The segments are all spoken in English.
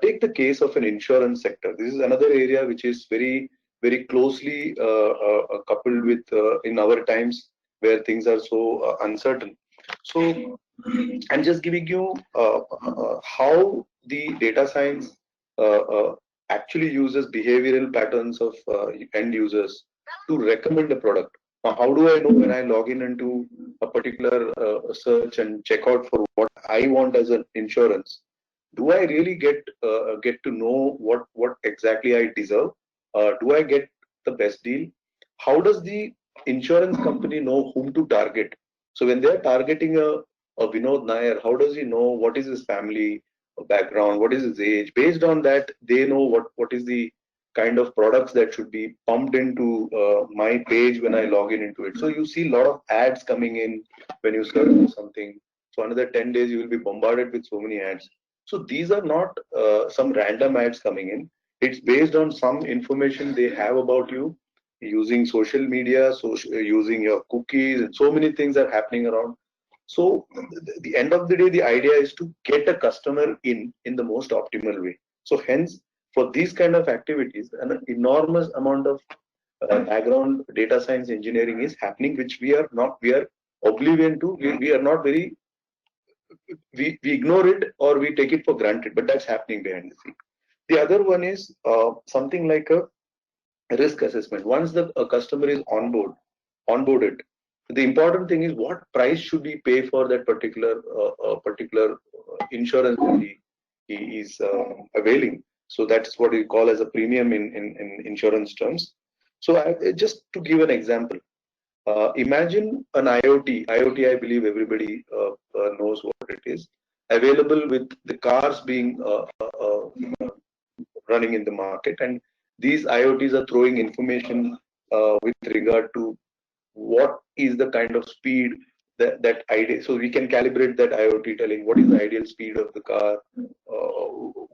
Take the case of an insurance sector. This is another area which is very closely coupled with in our times where things are so uncertain. So I'm just giving you how the data science actually uses behavioral patterns of end users to recommend a product. Now, how do I know when I log in into a particular search and check out for what I want as an insurance? Do I really get to know what exactly I deserve? Do I get the best deal? How does the insurance company know whom to target? So when they're targeting a Vinod Nair, how does he know what is his family background, what is his age? Based on that, they know what is the kind of products that should be pumped into my page when I log in into it. So you see a lot of ads coming in when you search for something. So another 10 days you will be bombarded with so many ads. So these are not some random ads coming in. It's based on some information they have about you using social media, using your cookies, and so many things are happening around. So the end of the day, the idea is to get a customer in the most optimal way. So hence, for these kind of activities, an enormous amount of background data science engineering is happening, which we are oblivion to. We are not very we ignore it or we take it for granted, but that's happening behind the scene. The other one is something like a risk assessment. Once the a customer is onboarded, the important thing is what price should we pay for that particular insurance that he is availing. So that's what we call as a premium in insurance terms. So just to give an example, imagine an IoT. IoT, I believe everybody knows what it is. Available with the cars being running in the market, and these IoTs are throwing information with regard to what is the kind of speed that ideal. So we can calibrate that IoT, telling what is the ideal speed of the car,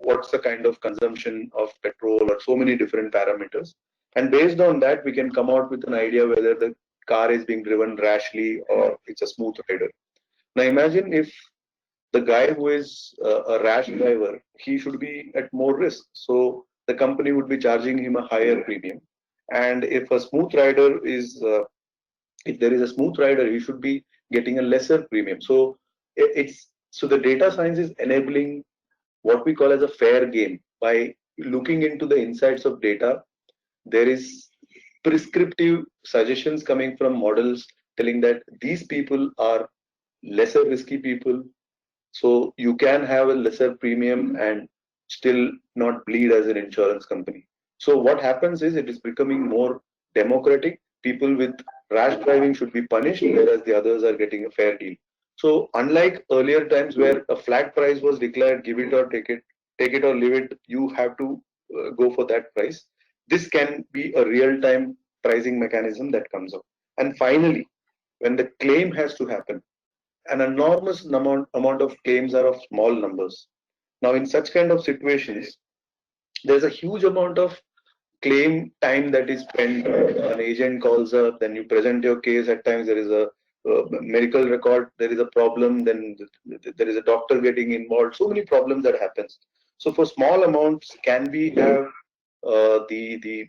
what's the kind of consumption of petrol, or so many different parameters. And based on that, we can come out with an idea whether the car is being driven rashly or it's a smooth rider. Now imagine if the guy who is a rash driver, he should be at more risk. So the company would be charging him a higher premium. And if a smooth rider is, if there is a smooth rider, he should be getting a lesser premium. So it's so the data science is enabling what we call as a fair game by looking into the insights of data. There is prescriptive suggestions coming from models telling that these people are lesser risky people, so you can have a lesser premium and still not bleed as an insurance company. So what happens is it is becoming more democratic. People with rash driving should be punished, whereas the others are getting a fair deal. So unlike earlier times where a flat price was declared, give it or take it or leave it, you have to go for that price. This can be a real-time pricing mechanism that comes up. And finally, when the claim has to happen, an enormous amount of claims are of small numbers. Now, in such kind of situations, there's a huge amount of claim time that is spent. An agent calls up, then you present your case. At times, there is a medical record, there is a problem, then there is a doctor getting involved. So many problems that happens. So, for small amounts, can we have the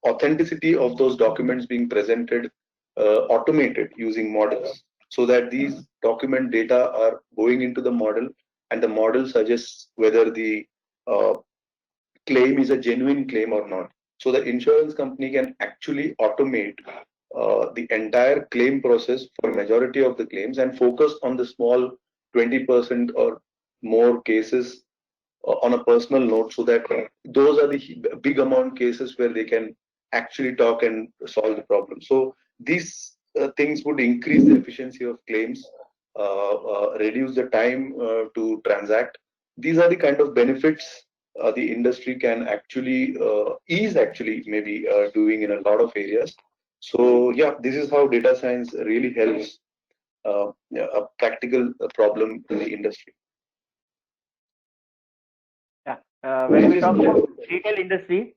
authenticity of those documents being presented automated using models so that these document data are going into the model and the model suggests whether the uh, claim is a genuine claim or not. So the insurance company can actually automate the entire claim process for majority of the claims and focus on the small 20% or more cases on a personal note, so that those are the big amount cases where they can actually talk and solve the problem. So these things would increase the efficiency of claims, reduce the time to transact. These are the kind of benefits the industry can actually is actually maybe doing in a lot of areas. So yeah, this is how data science really helps a practical problem in the industry. Yeah. When we talk about retail industry,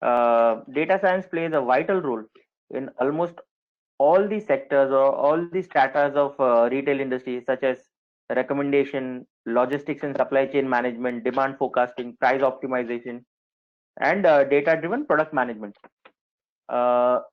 data science plays a vital role in almost all the sectors or all the stratas of retail industry, such as recommendation, logistics and supply chain management, demand forecasting, price optimization, and data-driven product management. For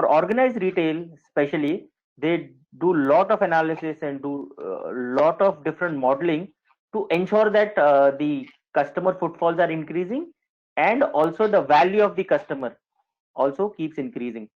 organized retail, especially, they do lot of analysis and do lot of different modeling to ensure that the customer footfalls are increasing, and also the value of the customer also keeps increasing.